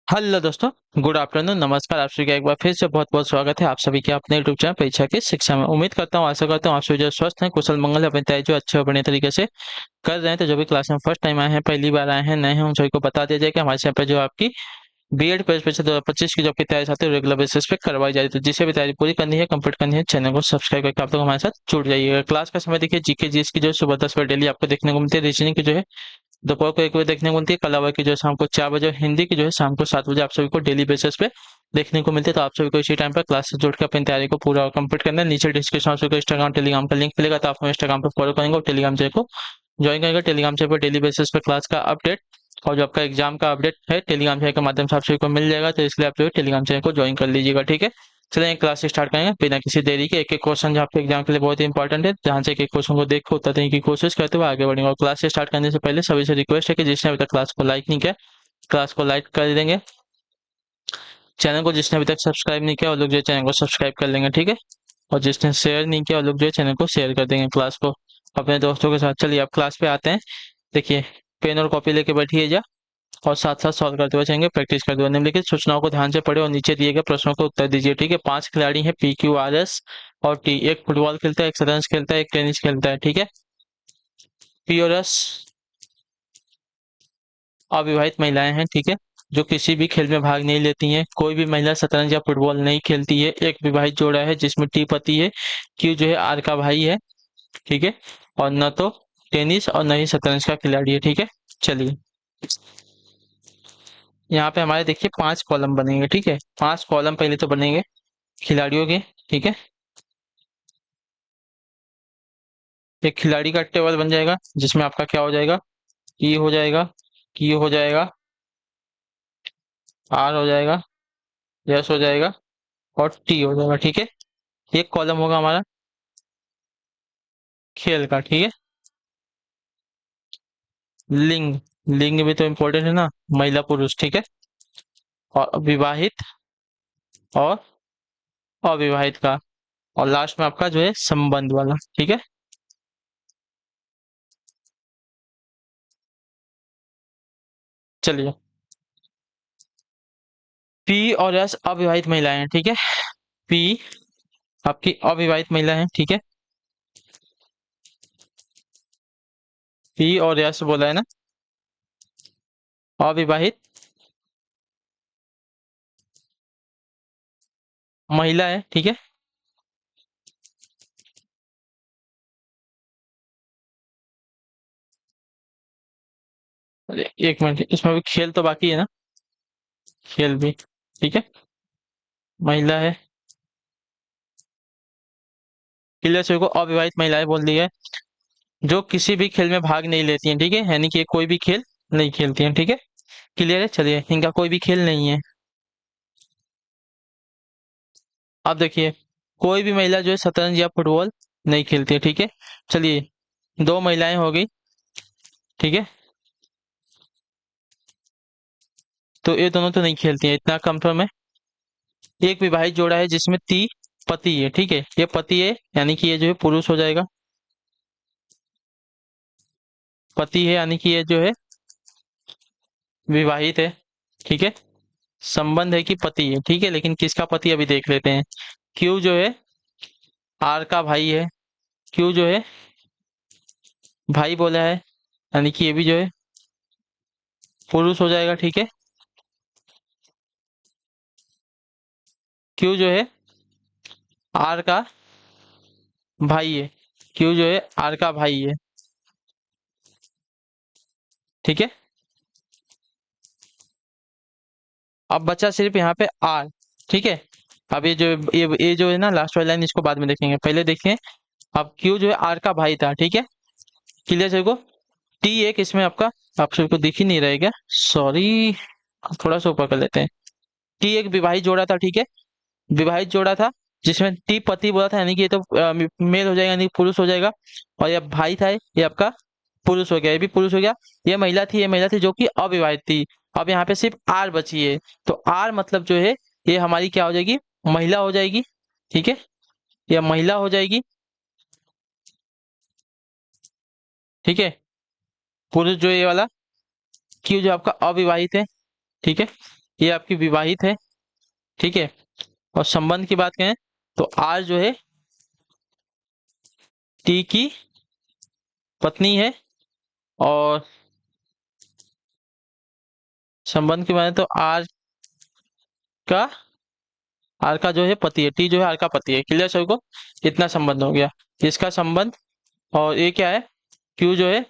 Hello दोस्तों। Good afternoon, नमस्कार। आप सभी का एक बार फिर से बहुत बहुत स्वागत है आप सभी के अपने यूट्यूब चैनल परीक्षा की शिक्षा में। उम्मीद करता हूँ, आशा करता हूँ आप सभी जो स्वस्थ हैं, कुशल मंगल है, अपनी तैयारी जो अच्छे और बढ़िया तरीके से कर रहे हैं। तो जो भी क्लास में फर्स्ट टाइम आए हैं, पहली बार आए हैं, नए हैं, उन सभी को बता दिया जाए कि हमारे चैनल पर जो आपकी बीएड परीक्षा 2025 की जो आपकी तैयारी आती है रेगुलर बेसिस पे करवाई जा रही है। तो जिसे भी तैयारी पूरी करनी है, कंप्लीट करनी है, चैनल को सब्सक्राइब करके आप लोग हमारे साथ जुड़ जाइएगा। क्लास का समय देखिए, जीके जीएस की जो है सुबह 10 बजे डेली आपको देखने को मिलती है। रीजनिंग की जो है दोपहर को 1 बजे देखने को मिलती है। कला की जो है शाम को 4 बजे, और हिंदी की जो है शाम को 7 बजे आप सभी को डेली बेसिस पे देखने को मिलती है। तो आप सभी को इसी टाइम पर क्लास से जुड़ के अपनी तैयारी को पूरा कंप्लीट करना है। नीचे डिस्क्रिप्शन में आप सभी को इंस्टाग्राम टेलीग्राम का लिंक मिलेगा, तो आप इंस्टाग्राम पर फॉलो करेंगे और टेलीग्राम चैनल को ज्वाइन करेंगे। टेलीग्राम चैनल पर डेली बेसिस पे क्लास का अपडेट और जो आपका एग्जाम का अपडेट है टेलीग्राम चैनल के माध्यम से आप सभी को मिल जाएगा। तो इसलिए आप जो है टेलीग्राम चैनल को ज्वाइन कर लीजिएगा, ठीक है। चलिए क्लास स्टार्ट करेंगे बिना किसी देरी के। एक एक क्वेश्चन जो आपके एग्जाम के लिए बहुत ही इंपॉर्टेंट है, ध्यान से एक एक क्वेश्चन को देख के उत्तर देने की कोशिश करते हुए आगे बढ़ेंगे। और क्लास स्टार्ट करने से पहले सभी से रिक्वेस्ट है कि जिसने अभी तक क्लास को लाइक नहीं किया, क्लास को लाइक कर देंगे। चैनल को जिसने अभी तक सब्सक्राइब नहीं किया वो लोग जो है चैनल को सब्सक्राइब कर लेंगे, ठीक है। और जिसने शेयर नहीं किया वो लोग जो है चैनल को शेयर कर देंगे, क्लास को अपने दोस्तों के साथ। चलिए अब क्लास पे आते हैं। देखिए, पेन और कॉपी लेके बैठिए जा और साथ साथ सॉल्व करते हुए जाएंगे, प्रैक्टिस करते हुए। निम्नलिखित सूचनाओं को ध्यान से पढ़े और नीचे दिए गए प्रश्नों के उत्तर दीजिए, ठीक है। 5 खिलाड़ी हैं, PQRS और टी। एक फुटबॉल खेलता है, एक शतरंज खेलता है, एक टेनिस खेलता है, ठीक है। पी और एस अविवाहित महिलाएं हैं, ठीक है, जो किसी भी खेल में भाग नहीं लेती हैं। कोई भी महिला शतरंज या फुटबॉल नहीं खेलती है। एक विवाहित जोड़ा है जिसमें टी पति है, क्यू जो है आर का भाई है, ठीक है। और न तो टेनिस और न ही शतरंज का खिलाड़ी है, ठीक है। चलिए, यहाँ पे हमारे देखिए 5 कॉलम बनेंगे, ठीक है। 5 कॉलम पहले तो बनेंगे खिलाड़ियों के, ठीक है। एक खिलाड़ी का टेबल बन जाएगा जिसमें आपका क्या हो जाएगा, ई हो जाएगा, क्यू हो जाएगा, आर हो जाएगा, एस हो जाएगा और टी हो जाएगा, ठीक है। एक कॉलम होगा हमारा खेल का, ठीक है। लिंग, लिंग भी तो इम्पोर्टेंट है ना, महिला पुरुष, ठीक है। और विवाहित और अविवाहित का, और लास्ट में आपका जो है संबंध वाला, ठीक है। चलिए, पी और एस अविवाहित महिलाएं हैं, ठीक है। पी आपकी अविवाहित महिला है, ठीक है। पी और एस बोला है ना, अविवाहित महिला है, ठीक है। अरे एक मिनट, इसमें भी खेल तो बाकी है ना, खेल भी, ठीक है। महिला है, क्लियर सभी को। अविवाहित महिलाएं बोल दी है जो किसी भी खेल में भाग नहीं लेती हैं, ठीक है, यानी कि ये कोई भी खेल नहीं खेलती हैं, ठीक है। क्लियर है। चलिए, इनका कोई भी खेल नहीं है। अब देखिए, कोई भी महिला जो है शतरंज या फुटबॉल नहीं खेलती है, ठीक है। चलिए, 2 महिलाएं हो गई, ठीक है। तो ये दोनों तो नहीं खेलती हैं, इतना कंफर्म है। एक विवाहित जोड़ा है जिसमें ती पति है, ठीक है। ये पति है यानी कि ये जो है पुरुष हो जाएगा। पति है यानी कि ये जो है विवाहित है, ठीक है। संबंध है कि पति है, ठीक है, लेकिन किसका पति अभी देख लेते हैं। क्यू जो है आर का भाई है। क्यू जो है भाई बोला है, यानी कि ये भी जो है पुरुष हो जाएगा, ठीक है। क्यू जो है आर का भाई है। क्यू जो है आर का भाई है, ठीक है। अब बचा सिर्फ यहाँ पे आर, ठीक है। अब ये जो है ना लास्ट वाली लाइन, इसको बाद में देखेंगे, पहले देखें। अब क्यू जो है आर का भाई था, ठीक है। क्लियर सभी को। टी एक इसमें आपका, आप सबको दिख ही नहीं रहेगा, सॉरी, थोड़ा सा ऊपर कर लेते हैं। टी एक विवाहित जोड़ा था, ठीक है। विवाहित जोड़ा था जिसमें टी पति बोला था, यानी कि ये तो मेल हो जाएगा, यानी कि पुरुष हो जाएगा। और ये भाई था, ये आपका पुरुष हो गया, ये भी पुरुष हो गया। ये महिला थी जो कि अविवाहित थी। अब यहाँ पे सिर्फ आर बची है, तो आर मतलब जो है ये हमारी क्या हो जाएगी, महिला हो जाएगी, ठीक है। ये महिला हो जाएगी, ठीक है। पुरुष जो है ये वाला, क्यों जो आपका अविवाहित है, ठीक है। ये आपकी विवाहित है, ठीक है। और संबंध की बात करें तो आर जो है टी की पत्नी है, और संबंध की बात करें तो का आर का जो है पति है, टी जो है आर का पति है। क्लियर सभी को? इतना संबंध हो गया इसका संबंध। और ये क्या है, क्यू जो है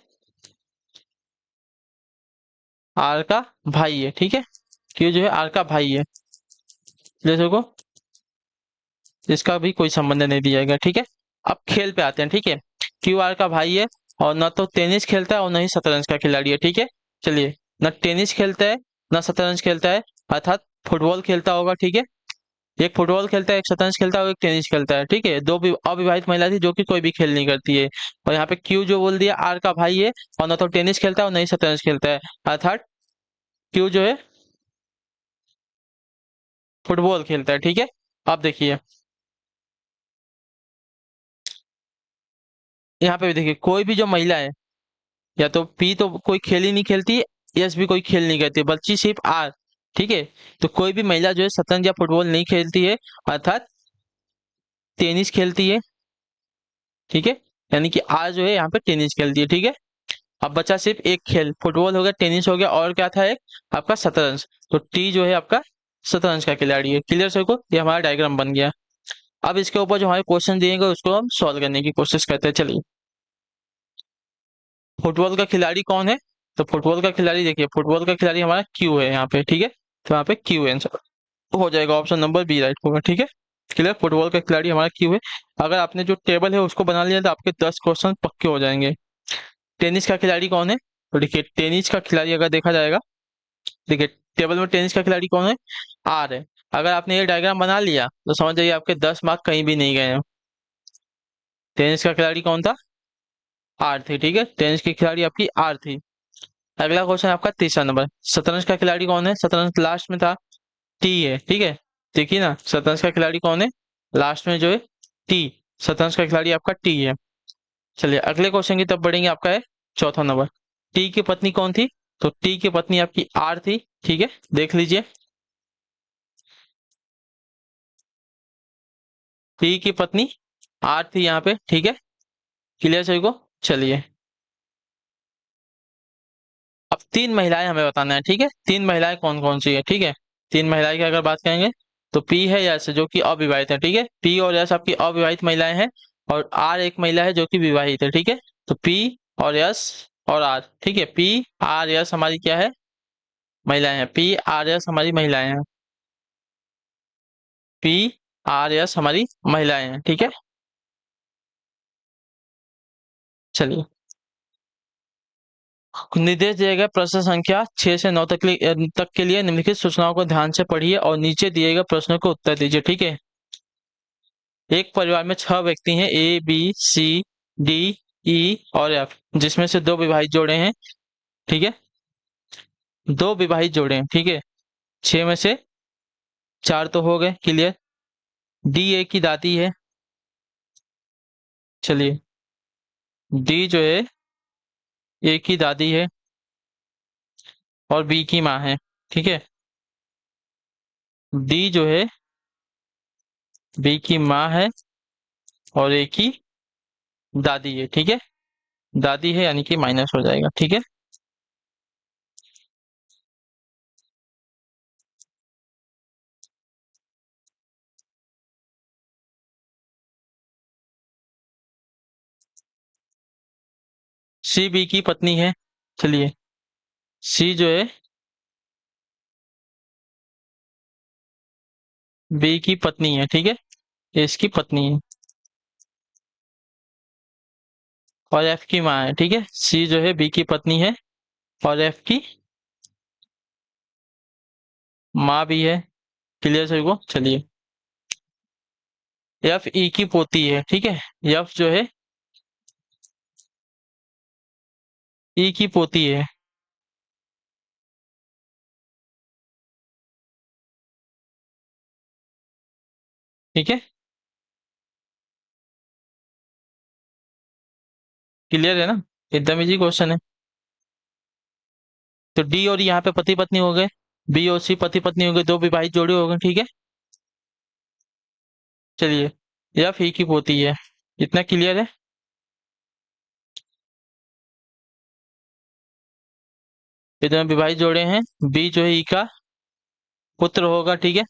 आर का भाई है, ठीक है। क्यू जो है आर का भाई है। क्लियर सभी को? इसका भी कोई संबंध नहीं दिया जाएगा, ठीक है। अब खेल पे आते हैं, ठीक है। क्यू आर का भाई है, और न तो टेनिस खेलता है और न ही शतरंज का खिलाड़ी है, ठीक है। चलिए, न टेनिस खेलता है न शतरंज खेलता है, अर्थात फुटबॉल खेलता होगा, ठीक है। एक फुटबॉल खेलता है, एक शतरंज खेलता है और एक टेनिस खेलता है, ठीक है। दो अविवाहित महिला थी जो कि कोई भी खेल नहीं करती है। और यहाँ पे क्यू जो बोल दिया आर का भाई है, और न तो टेनिस खेलता है और न ही शतरंज खेलता है, अर्थात क्यू जो है फुटबॉल खेलता है, ठीक है। अब देखिए यहाँ पे भी देखिए, कोई भी जो महिला है, या तो पी तो कोई खेल ही नहीं खेलती, एस भी कोई खेल नहीं करती, बल्कि सिर्फ आर, ठीक है। तो कोई भी महिला जो है शतरंज या फुटबॉल नहीं खेलती है, अर्थात टेनिस खेलती है, ठीक है। यानी कि आर जो है यहाँ पे टेनिस खेलती है, ठीक है। अब बचा सिर्फ एक खेल, फुटबॉल हो गया, टेनिस हो गया, और क्या था एक आपका शतरंज। तो टी जो है आपका शतरंज का खिलाड़ी है। क्लियर सबको? ये हमारा डायग्राम बन गया। अब इसके ऊपर जो हमारे क्वेश्चन दिएंगे उसको हम सॉल्व करने की कोशिश करते हैं। चलिए, फुटबॉल का खिलाड़ी कौन है? तो फुटबॉल का खिलाड़ी देखिए, फुटबॉल का खिलाड़ी हमारा क्यू है यहाँ पे, ठीक है। तो यहाँ पे क्यू आंसर हो जाएगा, ऑप्शन नंबर बी राइट होगा, ठीक है। क्लियर? फुटबॉल का खिलाड़ी हमारा क्यू है। अगर आपने जो टेबल है उसको बना लिया तो आपके 10 क्वेश्चन पक्के हो जाएंगे। टेनिस का खिलाड़ी कौन है? तो देखिए, टेनिस का खिलाड़ी अगर देखा जाएगा, देखिए टेबल में टेनिस का खिलाड़ी कौन है? आर है। अगर आपने ये डायग्राम बना लिया तो समझ जाइए आपके 10 मार्क कहीं भी नहीं गए हैं। टेनिस का खिलाड़ी कौन था? आर थी, ठीक है। टेनिस की खिलाड़ी आपकी आर थी। अगला क्वेश्चन आपका तीसरा नंबर, शतरंज का खिलाड़ी कौन है? शतरंज लास्ट में था, टी है, ठीक है। देखिए ना, शतरंज का खिलाड़ी कौन है? लास्ट में जो है टी, शतरंज का खिलाड़ी आपका टी है। चलिए अगले क्वेश्चन की तरफ बढ़ेंगे, आपका है चौथा नंबर। टी की पत्नी कौन थी? तो टी की पत्नी आपकी आर थी, ठीक है। देख लीजिए, टी की पत्नी आर थी यहाँ पे, ठीक है। क्लियर सभी को? चलिए, अब तीन महिलाएं हमें बताना है, ठीक है। तीन महिलाएं कौन कौन सी है, ठीक है। तीन महिलाएं की अगर बात करेंगे तो पी है, यस जो कि अविवाहित है, ठीक है। पी और यस आपकी अविवाहित महिलाएं हैं, और आर एक महिला है जो कि विवाहित है, ठीक है। तो पी और यस और आर, ठीक है। पी आर यस हमारी क्या है? महिलाएं हैं। पी आर यस हमारी महिलाएं हैं। पी आर यस हमारी महिलाएं हैं, ठीक है। चलिए, निर्देश दिए गए प्रश्न संख्या 6 से 9 तक के लिए निम्नलिखित सूचनाओं को ध्यान से पढ़िए और नीचे दिए गए प्रश्नों को उत्तर दीजिए, ठीक है। एक परिवार में 6 व्यक्ति हैं, A B C D E और एफ, जिसमें से दो विवाहित जोड़े हैं, ठीक है। दो विवाहित जोड़े हैं, ठीक है। 6 में से 4 तो हो गए, क्लियर। डी ए की दादी है। चलिए, डी जो है ए की दादी है और बी की माँ है, ठीक है। डी जो है बी की माँ है और ए की दादी है, ठीक है। दादी है यानी कि माइनस हो जाएगा, ठीक है। सी बी की पत्नी है। चलिए, सी जो है बी की पत्नी है, ठीक है। ये इसकी पत्नी है, और एफ की माँ है, ठीक है। सी जो है बी की पत्नी है और एफ की माँ भी है। क्लियर सभी को? चलिए, एफ ई की पोती है, ठीक है। एफ जो है ई की पोती है, ठीक है। क्लियर है ना? एकदम इजी क्वेश्चन है। तो डी और यहाँ पे पति पत्नी हो गए, बी और सी पति पत्नी हो गए, दो विवाहित जोड़े हो गए, ठीक है। चलिए, एफ ई की पोती है, इतना क्लियर है। ये दोनों विवाहित जोड़े हैं, बी जो है ई का पुत्र होगा, ठीक है।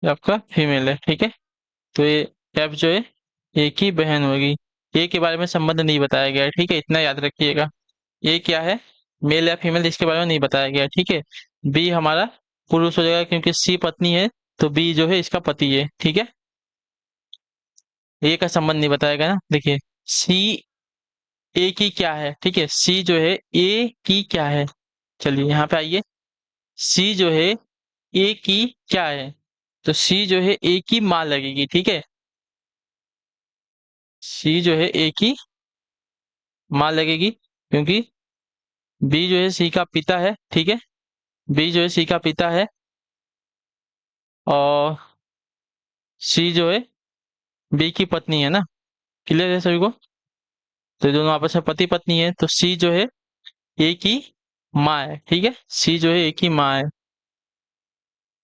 ये आपका फीमेल है, ठीक है। तो ये एफ जो है ए की बहन होगी। ए के बारे में संबंध नहीं बताया गया है, ठीक है, इतना याद रखिएगा। ए क्या है, मेल या फीमेल, इसके बारे में नहीं बताया गया है, ठीक है। बी हमारा पुरुष हो जाएगा क्योंकि सी पत्नी है, तो बी जो है इसका पति है, ठीक है। ए का संबंध नहीं बताया गया ना, देखिए। सी ए की क्या है, ठीक है, सी जो है ए की क्या है। चलिए यहाँ पे आइए, सी जो है ए की क्या है, तो सी जो है ए की माँ लगेगी, ठीक है। सी जो है ए की माँ लगेगी क्योंकि बी जो है सी का पिता है, ठीक है। बी जो है सी का पिता है और सी जो है बी की पत्नी है ना, क्लियर है सभी को। तो ये दोनों आपस में पति पत्नी है, तो सी जो है ए की माँ है, ठीक है। सी जो है ए की माँ है,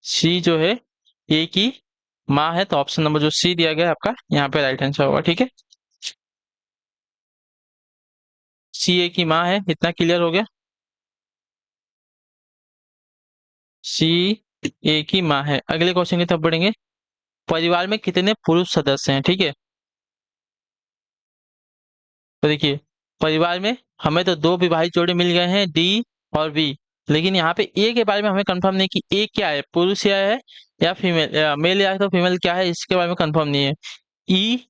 सी जो है ए की माँ है, तो ऑप्शन नंबर जो सी दिया गया है आपका यहाँ पे राइट आंसर होगा, ठीक है। सी ए की माँ है, इतना क्लियर हो गया। सी ए की माँ है। अगले क्वेश्चन की तरफ बढ़ेंगे। परिवार में कितने पुरुष सदस्य हैं, ठीक है। तो देखिए, परिवार में हमें तो दो विवाहित जोड़े मिल गए हैं, डी और बी। लेकिन यहाँ पे ए के बारे में हमें कंफर्म नहीं कि ए क्या है, पुरुष या है या फीमेल, या मेल या तो फीमेल क्या है, इसके बारे में कंफर्म नहीं है। ई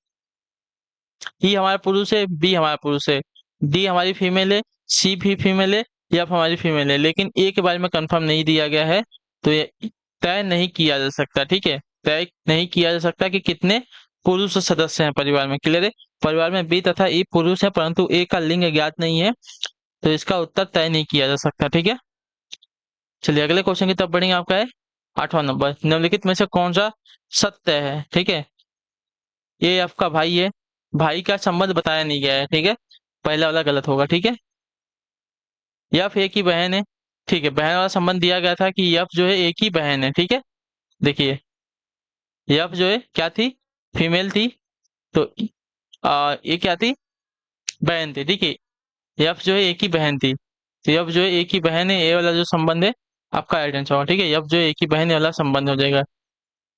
ई हमारा पुरुष है, बी हमारा पुरुष है, डी हमारी फीमेल है, सी भी फीमेल है, एफ हमारी फीमेल है, लेकिन ए के बारे में कंफर्म नहीं दिया गया है। तो ये तय नहीं किया जा सकता, ठीक है। तय नहीं किया जा सकता कि कितने पुरुष सदस्य हैं परिवार में, क्लियर है। परिवार में बी तथा ई पुरुष है परंतु ए का लिंग ज्ञात नहीं है, तो इसका उत्तर तय नहीं किया जा सकता, ठीक है। चलिए अगले क्वेश्चन की तरफ बढ़ेंगे। आपका है 8वां नंबर, निम्नलिखित में से कौन सा सत्य है, ठीक है। ये आपका भाई है, भाई का संबंध बताया नहीं गया है, ठीक है। पहला वाला गलत होगा, ठीक है। यफ एक ही बहन है, ठीक है, बहन वाला संबंध दिया गया था कि यफ जो है एक ही बहन है, ठीक है। देखिए, यफ जो है क्या थी, फीमेल थी, तो ये क्या थी, बहन थी, ठीक है। यफ जो है एक ही बहन थी, तो यफ जो है एक ही बहन है, ये वाला जो संबंध है आपका राइट आंसर होगा, ठीक है। यफ जो है एक ही बहन है वाला संबंध हो जाएगा।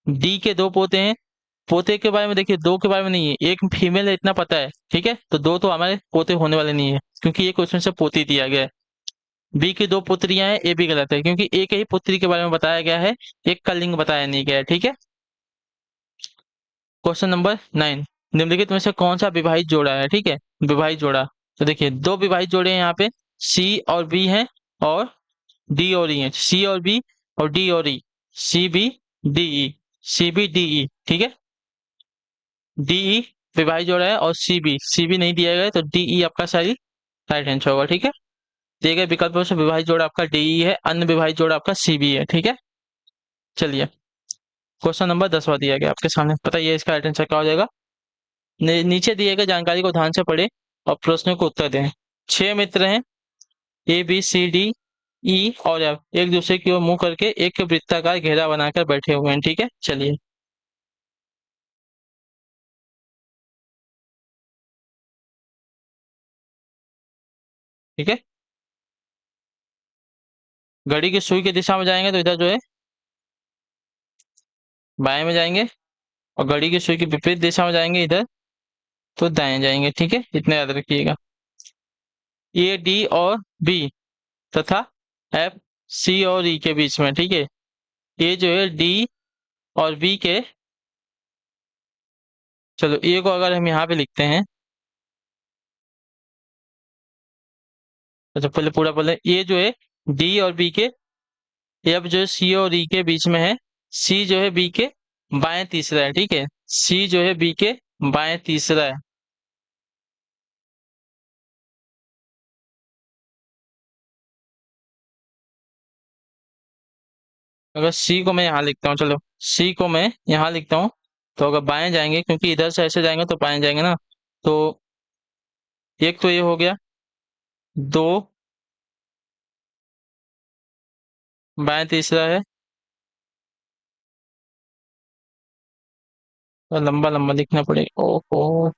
डी के दो पोते हैं, पोते के बारे में देखिए, दो के बारे में नहीं है, एक फीमेल है इतना पता है, ठीक है। तो दो तो हमारे पोते होने वाले नहीं है क्योंकि ये क्वेश्चन से पोती दिया गया है। बी की दो पुत्रियां हैं, ये भी गलत है क्योंकि एक ही पुत्री के बारे में बताया गया है, एक का लिंग बताया नहीं गया है, ठीक है। क्वेश्चन नंबर 9, निम्नलिखित में से कौन सा विवाहित जोड़ा है, ठीक है। विवाहित जोड़ा, तो देखिए दो विवाहित जोड़े हैं यहाँ पे, सी और बी हैं और डी और ई हैं, सी और बी और डी और E, C B D E, C B D E, ठीक है। डी ई विभाजित जोड़ा है और सी बी नहीं दिया गया है, तो डी ई आपका सही राइट आंसर होगा, ठीक है। दिए गए विकल्पों से विभाजित जोड़ा आपका डी ई है, अन्य विभाजित जोड़ा आपका सी बी है, ठीक है। चलिए, क्वेश्चन नंबर 10वां दिया गया आपके सामने, बताइए इसका राइट आंसर क्या हो जाएगा। नीचे दिए गए जानकारी को ध्यान से पढ़े और प्रश्नों को उत्तर दें। छह मित्र हैं, A B C D E और एफ, एक दूसरे की ओर मुंह करके एक वृत्ताकार घेरा बनाकर बैठे हुए हैं, ठीक है। चलिए, ठीक है। घड़ी की सुई की दिशा में जाएंगे तो इधर जो है बाएं में जाएंगे, और घड़ी की सुई की विपरीत दिशा में जाएंगे इधर तो दाएं जाएंगे, ठीक है, इतना याद रखिएगा। ए डी और बी तथा एफ सी और ई के बीच में, ठीक है। ए जो है डी और बी के, चलो ए को अगर हम यहाँ पे लिखते हैं, तो पहले पूरा बोले, ए जो है डी और बी के, एफ जो है सी और ई के बीच में है, सी जो है बी के बाएं तीसरा है, ठीक है। सी जो है बी के बाएं तीसरा है। अगर सी को मैं यहाँ लिखता हूँ, चलो सी को मैं यहाँ लिखता हूँ, तो अगर बाएं जाएंगे क्योंकि इधर से ऐसे जाएंगे तो बाएं जाएंगे ना, तो एक तो ये हो गया, दो बाएं तीसरा है, और लंबा लंबा लिखना पड़ेगा, ओहो।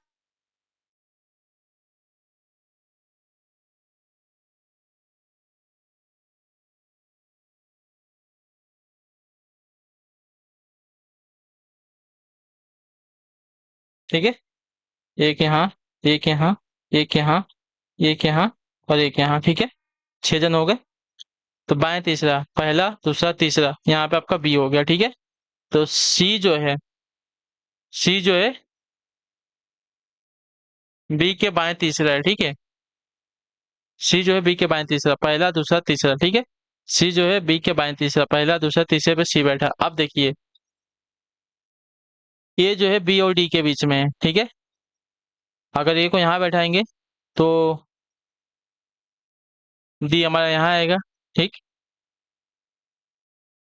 ठीक है, एक यहाँ, एक यहाँ, एक यहाँ, एक यहाँ, और एक यहाँ, ठीक है, 6 जन हो गए। तो बाएं तीसरा, पहला दूसरा तीसरा, यहाँ पे आपका बी हो गया, ठीक है। तो सी जो है, सी जो है बी के बाएं तीसरा है, ठीक है। सी जो है बी के बाएं तीसरा, पहला दूसरा तीसरा, ठीक है। सी जो है बी के बाएं तीसरा, पहला दूसरा तीसरे पे सी बैठा। अब देखिए, ये जो है बी और डी के बीच में है, ठीक है। अगर ए को यहाँ बैठाएंगे तो डी हमारा यहाँ आएगा, ठीक।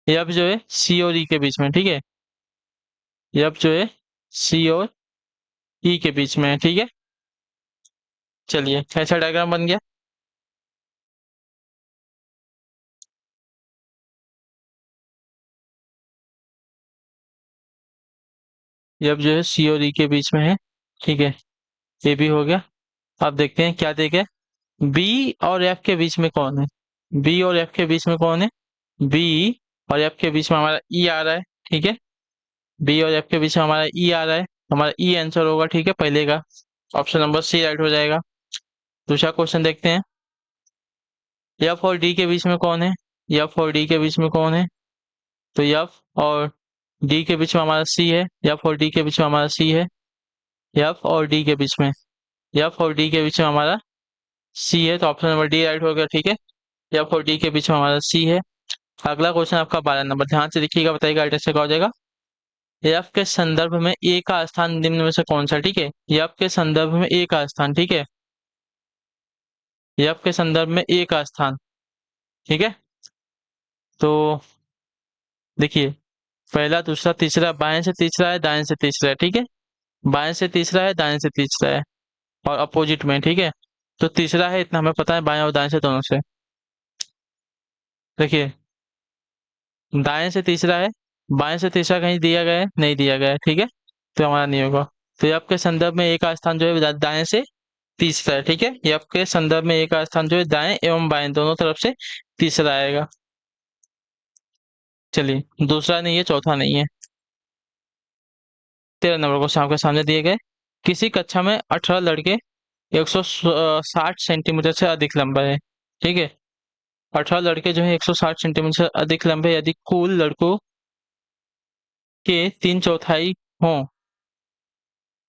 एफ जो है सी और ई के बीच में, ठीक है। एफ जो है सी और ई के बीच में है, ठीक है। चलिए, ऐसा डायग्राम बन गया। एफ जो है सी और ई के बीच में है, ठीक है। ये भी हो गया। अब देखते हैं क्या देखे, बी और एफ के बीच में कौन है। बी और एफ के बीच में कौन है, बी और एफ के बीच में हमारा ई आ रहा है, ठीक है। बी और एफ के बीच में हमारा ई आ रहा है, हमारा ई आंसर होगा, ठीक है, पहले का। ऑप्शन नंबर सी राइट हो जाएगा। दूसरा क्वेश्चन देखते हैं, एफ और डी के बीच में कौन है। एफ और डी के बीच में कौन है, तो एफ और डी के बीच में हमारा सी है। एफ और डी के बीच में हमारा सी है। एफ और डी के बीच में, एफ और डी के बीच में हमारा सी है, तो ऑप्शन नंबर डी राइट हो गया, ठीक है। एफ और डी के बीच में हमारा सी है। अगला क्वेश्चन आपका 12 नंबर, ध्यान से देखिएगा, बताइएगा अल्टेक्स क्या हो जाएगा। एफ के संदर्भ में ए का स्थान निम्न में से कौन सा, ठीक है। एफ के संदर्भ में ए का स्थान, ठीक है। एफ के संदर्भ में ए का स्थान, ठीक है। तो देखिए, पहला दूसरा तीसरा, बाएं से तीसरा है, दाएं से तीसरा है, ठीक है। बाएं से तीसरा है, दाएं से तीसरा है, और अपोजिट में, ठीक है। तो तीसरा है इतना हमें पता है, बाएं और दाएं से दोनों से। देखिए, दाएं से तीसरा है, बाएं से तीसरा कहीं दिया गया है, नहीं दिया गया है, ठीक है। तो हमारा नहीं होगा। तो एफ के संदर्भ में ए का स्थान जो है दाएं से तीसरा है, ठीक है। एफ के संदर्भ में ए का स्थान जो है दाएं एवं बाएं दोनों तरफ से तीसरा आएगा। चलिए, दूसरा नहीं है, चौथा नहीं है। 13 नंबर क्वेश्चन आपके सामने दिए गए, किसी कक्षा में 18 लड़के 160 सेंटीमीटर से अधिक लंबे हैं, ठीक है। 18 लड़के जो है 160 सेंटीमीटर से अधिक लंबे, यदि कुल लड़कों के 3/4 हों,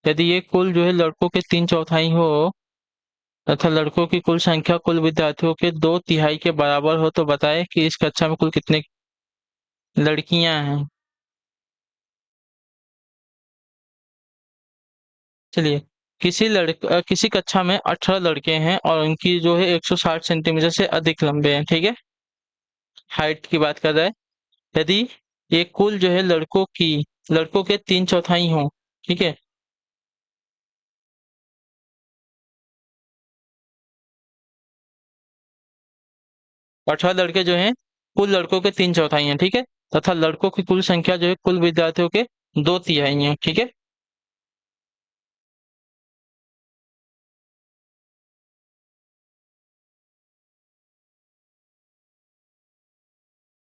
यदि ये कुल जो है लड़कों के 3/4 हो तथा लड़कों की कुल संख्या कुल विद्यार्थियों के 2/3 के बराबर हो, तो बताएं कि इस कक्षा में कुल कितने लड़कियां हैं। चलिए, किसी कक्षा में 18 लड़के हैं और उनकी जो है 160 सेंटीमीटर से अधिक लंबे हैं, ठीक है। हाइट की बात कर रहा है। यदि ये कुल जो है लड़कों के 3/4 हों, ठीक है। 18 लड़के जो हैं कुल लड़कों के 3/4 हैं, ठीक है। तथा लड़कों की कुल संख्या जो है कुल विद्यार्थियों के 2/3 हैं, ठीक है।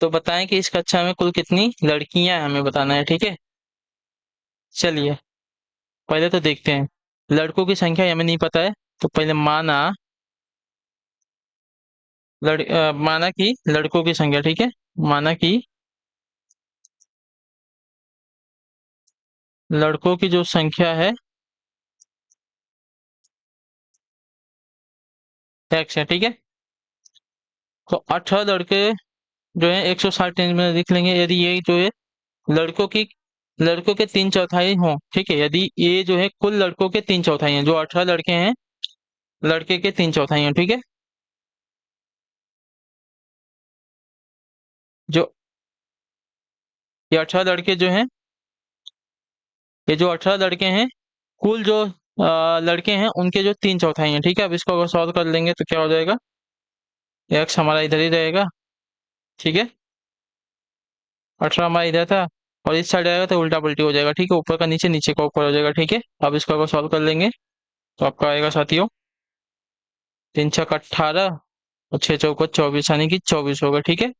तो बताएं कि इस कक्षा में कुल कितनी लड़कियां हैं, हमें बताना है, ठीक है। चलिए, पहले तो देखते हैं, लड़कों की संख्या हमें नहीं पता है, तो पहले माना कि लड़कों की संख्या, ठीक है। माना कि लड़कों की जो संख्या है एक्स है, ठीक है। तो 18 लड़के जो है 160 में लिख लेंगे, यदि ये जो है लड़कों की लड़कों के 3/4 हों, ठीक है। यदि ये जो है कुल लड़कों के 3/4 हैं, जो 18 लड़के हैं लड़के के 3/4 हैं, ठीक है। जो ये 18 लड़के जो हैं, ये जो 18 लड़के हैं, कुल जो लड़के हैं उनके जो 3/4 हैं, ठीक है। अब इसको अगर सॉल्व कर लेंगे तो क्या हो जाएगा, एक्स हमारा इधर ही रहेगा, ठीक है। 18 हमारा इधर था और इस साइड आएगा तो उल्टा पल्टी हो जाएगा, ठीक है। ऊपर का नीचे, नीचे का ऊपर हो जाएगा, ठीक है। अब इसको अगर सॉल्व कर लेंगे तो आपका आएगा साथियों 3 छक 18 और 6 चौको 24, यानी कि 24 होगा, ठीक है।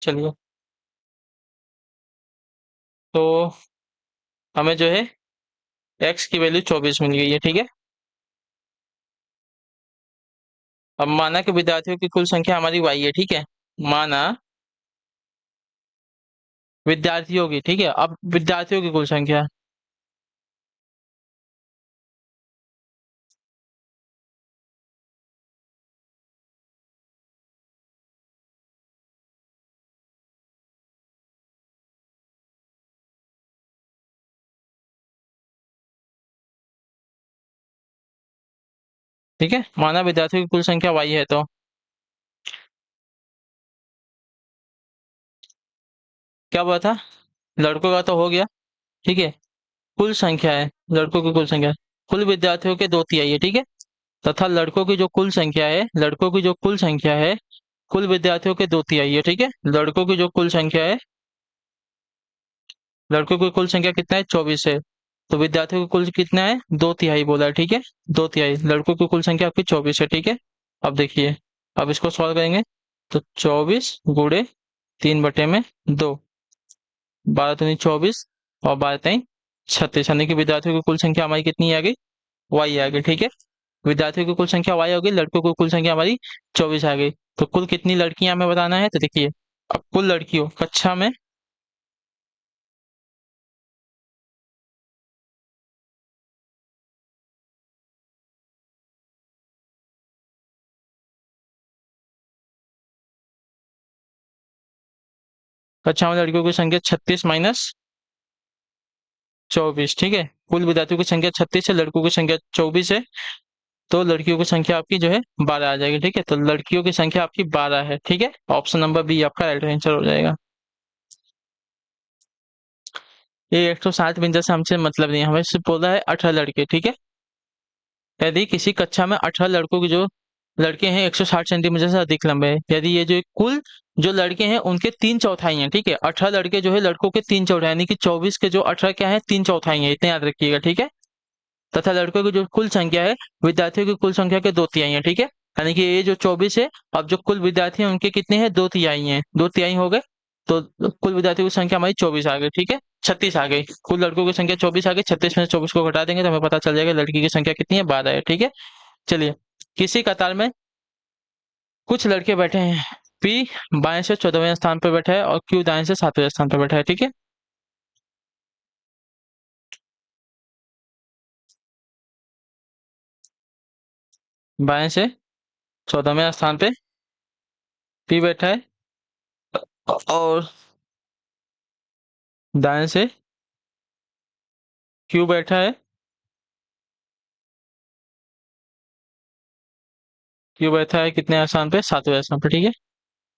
चलिए, तो हमें जो है एक्स की वैल्यू 24 मिल गई है, ठीक है। अब माना कि विद्यार्थियों की कुल संख्या हमारी वाई है, ठीक है। माना विद्यार्थियों की, ठीक है। अब विद्यार्थियों की कुल संख्या, ठीक है। माना विद्यार्थियों की कुल संख्या वाई है, तो क्या हुआ था, लड़कों का तो हो गया, ठीक है। कुल संख्या है, लड़कों की कुल संख्या, कुल विद्यार्थियों के 2/3 है, ठीक है। तथा लड़कों की जो कुल संख्या है, लड़कों की जो कुल संख्या है, कुल विद्यार्थियों के 2/3 है, ठीक है। लड़कों की जो कुल संख्या है, लड़कों की कुल संख्या कितना है, 24 है। तो विद्यार्थियों की कुल कितना है, 2/3 बोला है, ठीक है। 2/3, लड़कों की कुल संख्या आपकी 24 है, ठीक है। अब देखिए, अब इसको सॉल्व करेंगे तो 24 × 3/2, 12×3 = 24 और 12×3 = 36, यानी कि विद्यार्थियों की कुल संख्या हमारी कितनी आ गई, वाई आ गई, ठीक है। विद्यार्थियों की कुल संख्या वाई हो गई, लड़कों की कुल संख्या हमारी 24 आ गई। तो कुल कितनी लड़कियां हमें बताना है, तो देखिए, अब कुल लड़कियों कक्षा में लड़कियों की संख्या 36 - 24, ठीक है। कुल विद्यार्थियों की संख्या 36 है, लड़कों की संख्या 24 है, तो लड़कियों की संख्या आपकी जो है 12 आ जाएगी, ठीक है। तो लड़कियों की संख्या आपकी 12 है, ठीक है। ऑप्शन नंबर बी आपका राइट आंसर हो जाएगा। ये 160 से हमसे मतलब नहीं है, हमें सिर्फ बोला है 18 लड़के, ठीक है। यदि किसी कक्षा में 18 लड़कों की जो लड़के हैं 160 सेंटीमीटर से अधिक लंबे हैं, यदि ये जो कुल जो लड़के हैं उनके 3/4 हैं, ठीक है। 18 लड़के जो है लड़कों के 3/4, यानी कि 24 के जो 18 क्या है, 3/4 है, इतने याद रखिएगा, ठीक है। तथा लड़कों की जो कुल संख्या है विद्यार्थियों की कुल संख्या के 2/3 है, ठीक है। यानी कि ये जो 24 है, अब जो कुल विद्यार्थी हैं उनके कितने हैं, 2/3 हैं, 2/3 हो गए। तो कुल विद्यार्थियों की संख्या हमारी 24 आ गई, ठीक है। 36 आ गई, कुल लड़कों की संख्या 24 आ गई, 36 में से 24 को घटा देंगे तो हमें पता चल जाएगा लड़की की संख्या कितनी है, 12 है, ठीक है। चलिए, किसी कतार में कुछ लड़के बैठे हैं, पी बाएं से 14वें स्थान पर बैठा है और क्यू दाएं से 7वें स्थान पर बैठा है, ठीक है। बाएं से 14वें स्थान पे पी बैठा है और दाएं से क्यू बैठा है, क्यू बैठा है कितने स्थान पे, 7वें स्थान पे, ठीक है।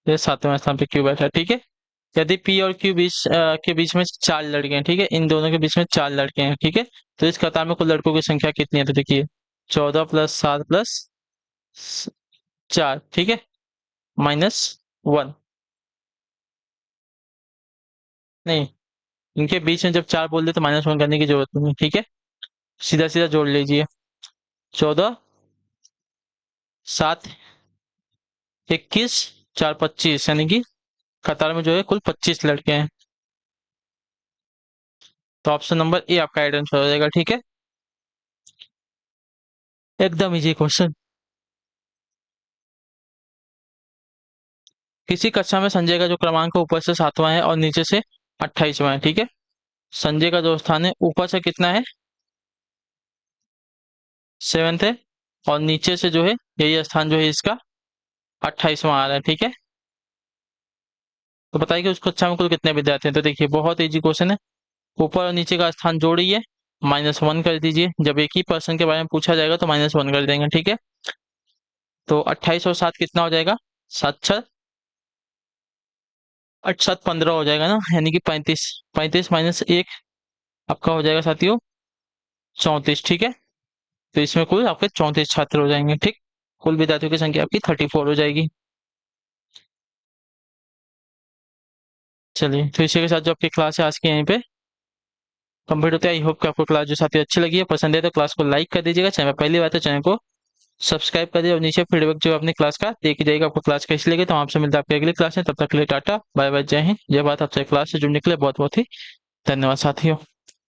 ये 7वें स्थान पे क्यू बैठा है, ठीक है। यदि पी और क्यू के बीच में 4 लड़के हैं, ठीक है, इन दोनों के बीच में 4 लड़के हैं, ठीक है। तो इस कतार में कुल लड़कों की संख्या कितनी है, तो देखिए 14 + 7 + 4, ठीक है, -1, नहीं, इनके बीच में जब 4 बोल दे तो -1 करने की जरूरत नहीं है, ठीक है। सीधा सीधा जोड़ लीजिए, 14 × 7 = 21, 4 × 25, यानी कि कतार में जो है कुल 25 लड़के हैं। तो ऑप्शन नंबर ए आपका राइट आंसर हो जाएगा, ठीक है। एकदम इजी क्वेश्चन। किसी कक्षा में संजय का जो क्रमांक है ऊपर से 7वां है और नीचे से 28वां है, ठीक है। संजय का जो स्थान है ऊपर से कितना है, 7th है, और नीचे से जो है यही स्थान जो है इसका 28वां आ रहा है, ठीक है। तो बताइए कि उस कक्षा में कुल कितने विद्यार्थी हैं, तो देखिए बहुत इजी क्वेश्चन है। ऊपर और नीचे का स्थान जोड़िए, -1 कर दीजिए, जब एक ही पर्सन के बारे में पूछा जाएगा तो -1 कर देंगे, ठीक है। तो 28 और 7 कितना हो जाएगा, 7 × 6 आठ सात 15 हो जाएगा ना, यानी कि 35। 35 - 1 आपका हो जाएगा साथियों 34। ठीक है, तो इसमें कुल आपके 34 छात्र हो जाएंगे। ठीक, कुल विद्यार्थियों की संख्या आपकी 34 हो जाएगी। चलिए, तो इसी के साथ जो आपकी क्लास है आज की यहीं पे कंप्लीट होता है। आई होप कि आपको क्लास जो साथी अच्छी लगी है, पसंद है, तो क्लास को लाइक कर दीजिएगा। चैनल पहली बात है, चैनल को सब्सक्राइब कर दीजिए और नीचे फीडबैक जो अपनी क्लास का दे के जाइएगा, आपको क्लास कैसी लगी। तो हम आपसे मिलते हैं आपकी अगली क्लास में, तब तक के लिए टाटा बाय बाय, जय हिंद जय भारत। आपसे क्लास से जुड़ने के लिए बहुत बहुत ही धन्यवाद साथियों।